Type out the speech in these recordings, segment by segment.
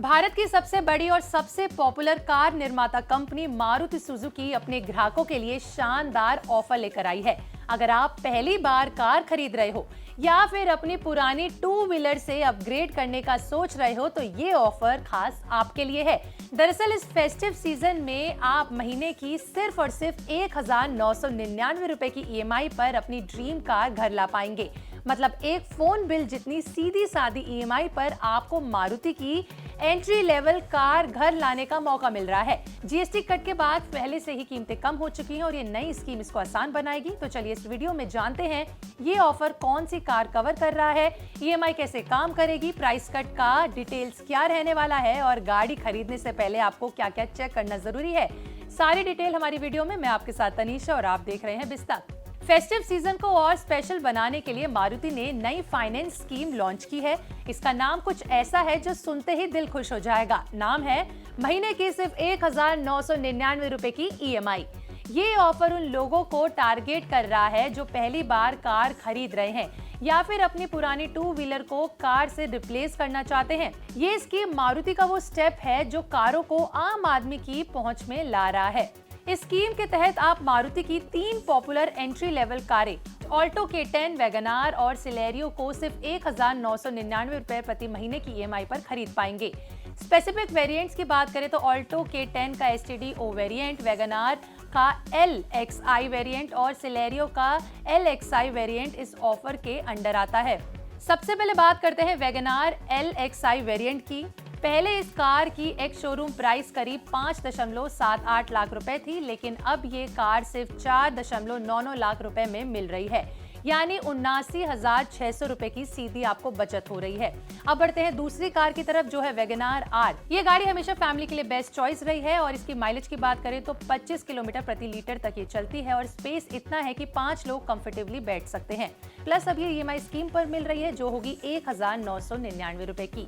भारत की सबसे बड़ी और सबसे पॉपुलर कार निर्माता कंपनी मारुति सुजुकी अपने ग्राहकों के लिए शानदार ऑफर लेकर आई है। अगर आप पहली बार कार खरीद रहे हो या फिर अपनी पुरानी टू व्हीलर से अपग्रेड करने का सोच रहे हो तो ये ऑफर खास आपके लिए है। दरअसल इस फेस्टिव सीजन में आप महीने की सिर्फ और सिर्फ 1999 रुपए की ईएमआई पर अपनी ड्रीम कार घर ला पाएंगे। मतलब एक फोन बिल जितनी सीधी सादी ईएमआई पर आपको मारुति की एंट्री लेवल कार घर लाने का मौका मिल रहा है। जीएसटी कट के बाद पहले से ही कीमतें कम हो चुकी हैं और ये नई स्कीम इसको आसान बनाएगी। तो चलिए इस वीडियो में जानते हैं ये ऑफर कौन सी कार कवर कर रहा है, ईएमआई कैसे काम करेगी, प्राइस कट का डिटेल्स क्या रहने वाला है और गाड़ी खरीदने से पहले आपको क्या क्या चेक करना जरूरी है। सारी डिटेल हमारी वीडियो में। मैं आपके साथ तनीषा और आप देख रहे हैं बिस्तर। फेस्टिव सीजन को और स्पेशल बनाने के लिए मारुति ने नई फाइनेंस स्कीम लॉन्च की है। इसका नाम कुछ ऐसा है जो सुनते ही दिल खुश हो जाएगा। नाम है महीने की सिर्फ 1999 रुपए की ईएमआई। ये ऑफर उन लोगों को टारगेट कर रहा है जो पहली बार कार खरीद रहे हैं या फिर अपनी पुरानी टू व्हीलर को कार से रिप्लेस करना चाहते हैं। ये स्कीम मारुति का वो स्टेप है जो कारों को आम आदमी की पहुंच में ला रहा है। इस स्कीम के तहत आप मारुति की 3 पॉपुलर एंट्री लेवल कारें ऑल्टो K10, वैगनार और सिलेरियो को सिर्फ 1999 रुपए प्रति महीने की ईएमआई पर खरीद पाएंगे। स्पेसिफिक वेरिएंट्स की बात करें तो ऑल्टो K10 का STD-O वेरिएंट, वैगनार का LXI वेरिएंट और सिलेरियो का LXI वेरिएंट इस ऑफर के अंडर आता है। सबसे पहले बात करते हैं वैगनार LXI वेरिएंट की। पहले इस कार की एक्स शोरूम प्राइस करीब 5.78 लाख रुपए थी, लेकिन अब ये कार सिर्फ 4.99 लाख रुपए में मिल रही है, यानी 79,600 रुपए की सीधी आपको बचत हो रही है। अब बढ़ते हैं दूसरी कार की तरफ जो है वैगनार R। ये गाड़ी हमेशा फैमिली के लिए बेस्ट चॉइस रही है और इसकी माइलेज की बात करें तो 25 किलोमीटर प्रति लीटर तक ये चलती है और स्पेस इतना है कि 5 लोग कंफर्टेबली बैठ सकते हैं। प्लस अब ये ईएमआई स्कीम पर मिल रही है जो होगी 1999 रुपए की।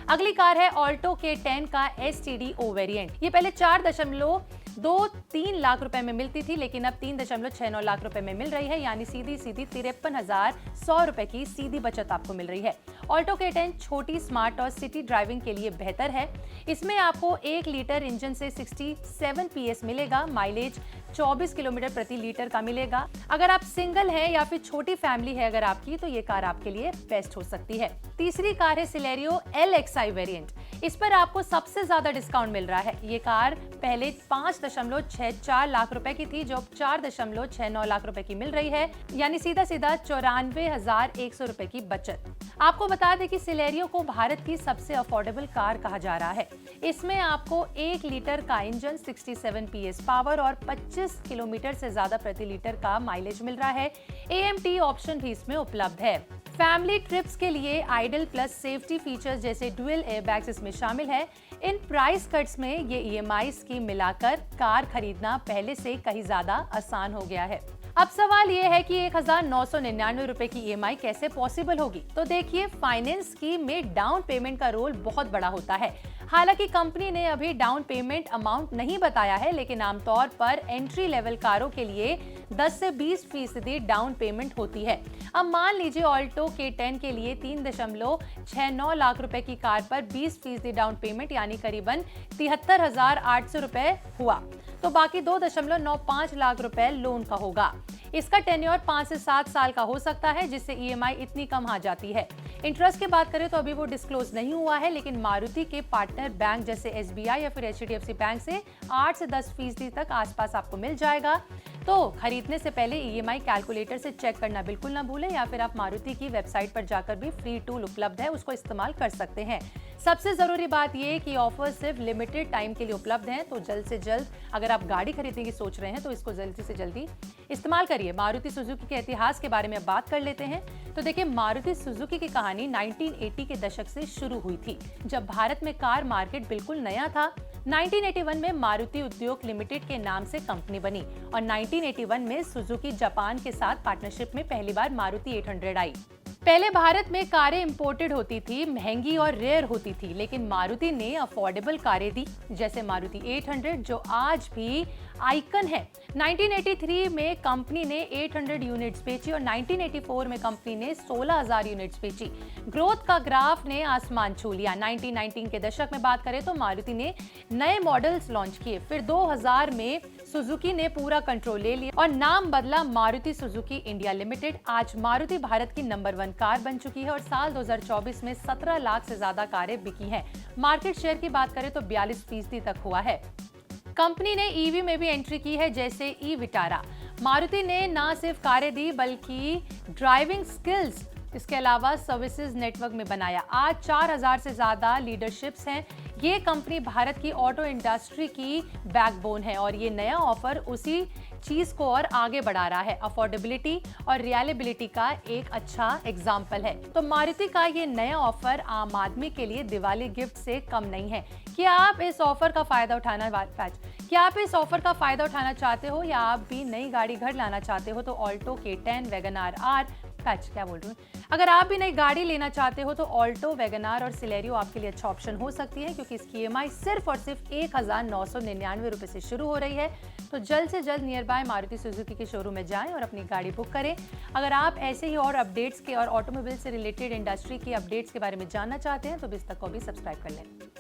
अगली कार है ऑल्टो K10 का STD-O वेरिएंट। ये पहले 4.23 लाख रुपए में मिलती थी, लेकिन अब 3.69 लाख रुपए में मिल रही है, यानी सीधी 53,100 रुपए की सीधी बचत आपको मिल रही है। ऑल्टो K10 छोटी, स्मार्ट और सिटी ड्राइविंग के लिए बेहतर है। इसमें आपको 1 लीटर इंजन से 67 PS मिलेगा, माइलेज 24 किलोमीटर प्रति लीटर का मिलेगा। अगर आप सिंगल हैं या फिर छोटी फैमिली है अगर आपकी, तो ये कार आपके लिए बेस्ट हो सकती है। तीसरी कार है सिलेरियो LXI वेरिएंट। इस पर आपको सबसे ज्यादा डिस्काउंट मिल रहा है। ये कार पहले 5.64 लाख रुपए की थी जो अब 4.69 लाख रुपए की मिल रही है, यानी सीधा 94,100 रुपए की बचत। आपको बता दें कि सिलेरियो को भारत की सबसे अफोर्डेबल कार कहा जा रहा है। इसमें आपको 1 लीटर का इंजन, 67 PS पावर और 25 किलोमीटर से ज्यादा प्रति लीटर का माइलेज मिल रहा है। AMT ऑप्शन भी इसमें उपलब्ध है। फैमिली ट्रिप्स के लिए आइडल प्लस सेफ्टी फीचर्स जैसे डुअल एयरबैग्स इसमें शामिल है। इन प्राइस कट्स में ये ईएमआई स्कीम मिलाकर कार खरीदना पहले से कहीं ज्यादा आसान हो गया है। अब सवाल ये है कि 1999 रुपए की ईएमआई कैसे पॉसिबल होगी। तो देखिए, फाइनेंस स्कीम में डाउन पेमेंट का रोल बहुत बड़ा होता है। हालांकि कंपनी ने अभी डाउन पेमेंट अमाउंट नहीं बताया है, लेकिन आमतौर पर एंट्री लेवल कारों के लिए 10 से 20% डाउन पेमेंट होती है। अब मान लीजिए ऑल्टो K10 के लिए 3.69 लाख रुपए की कार पर 20% डाउन पेमेंट यानी करीबन 73,800 रुपए हुआ, तो बाकी 2.95 लाख रुपए लोन का होगा। इसका टेन्योर 5 से 7 साल का हो सकता है, जिससे ईएमआई इतनी कम आ जाती है। इंटरेस्ट की बात करें तो अभी वो डिस्क्लोज नहीं हुआ है, लेकिन मारुति के पार्टनर बैंक जैसे SBI या फिर HDFC बैंक से 8 से 10% तक आसपास आपको मिल जाएगा। तो खरीदने से पहले ईएमआई कैलकुलेटर से चेक करना बिल्कुल ना भूलें, या फिर आप मारुति की वेबसाइट पर जाकर भी फ्री टूल उपलब्ध है, उसको इस्तेमाल कर सकते हैं। सबसे जरूरी बात यह कि ऑफर सिर्फ लिमिटेड टाइम के लिए उपलब्ध है, तो जल्द से जल्द अगर आप गाड़ी खरीदने की सोच रहे हैं तो इसको जल्दी से जल्दी इस्तेमाल करिए। मारुति सुजुकी के इतिहास के बारे में बात कर लेते हैं। तो देखिए, मारुति सुजुकी की कहानी 1980 के दशक से शुरू हुई थी, जब भारत में कार मार्केट बिल्कुल नया था। 1981 में मारुति उद्योग लिमिटेड के नाम से कंपनी बनी और 1981 में सुजुकी जापान के साथ पार्टनरशिप में पहली बार मारुति 800 आई। पहले भारत में कारें इंपोर्टेड होती थी, महंगी और रेयर होती थी, लेकिन मारुति ने अफोर्डेबल कारें दी, जैसे मारुति 800 जो आज भी आइकन है। 1983 में कंपनी ने 800 यूनिट्स बेची और 1984 में कंपनी ने 16,000 यूनिट्स बेची। ग्रोथ का ग्राफ ने आसमान छू लिया। 1990 के दशक में बात करें तो मारुति ने नए मॉडल्स लॉन्च किए, फिर 2000 में सुजुकी ने पूरा कंट्रोल ले लिया और नाम बदला मारुति सुजुकी इंडिया लिमिटेड। आज मारुति भारत की नंबर 1 कार बन चुकी है और साल 2024 में 17 लाख से ज्यादा कारें बिकी हैं। मार्केट शेयर की बात करें तो 42% तक हुआ है। कंपनी ने ईवी में भी एंट्री की है, जैसे ई विटारा। मारुति ने न सिर्फ कारें दी बल्कि ड्राइविंग स्किल्स, इसके अलावा सर्विसेज नेटवर्क में बनाया। आज 4000 से ज्यादा लीडरशिप्स हैं। ये कंपनी भारत की ऑटो इंडस्ट्री की बैकबोन है और ये नया ऑफर उसी चीज को और आगे बढ़ा रहा है। अफोर्डेबिलिटी और रिलायबिलिटी का एक अच्छा एग्जाम्पल है। तो मारुति का ये नया ऑफर आम आदमी के लिए दिवाली गिफ्ट से कम नहीं है। क्या आप इस ऑफर का फायदा उठाना चाहते हो या आप भी नई गाड़ी घर लाना चाहते हो तो ऑल्टो K10 वैगनआर अगर आप भी नई गाड़ी लेना चाहते हो तो ऑल्टो वैगनआर और सिलेरियो आपके लिए अच्छा ऑप्शन हो सकती है, क्योंकि इसकी EMI सिर्फ और सिर्फ 1999 रुपए से शुरू हो रही है। तो जल्द से जल्द नियर बाय मारुति सुजुकी के शोरूम में जाएं और अपनी गाड़ी बुक करें। अगर आप ऐसे ही और अपडेट्स के और ऑटोमोबाइल से रिलेटेड इंडस्ट्री की अपडेट्स के बारे में जानना चाहते हैं तो बिस्तक को भी सब्सक्राइब कर लें।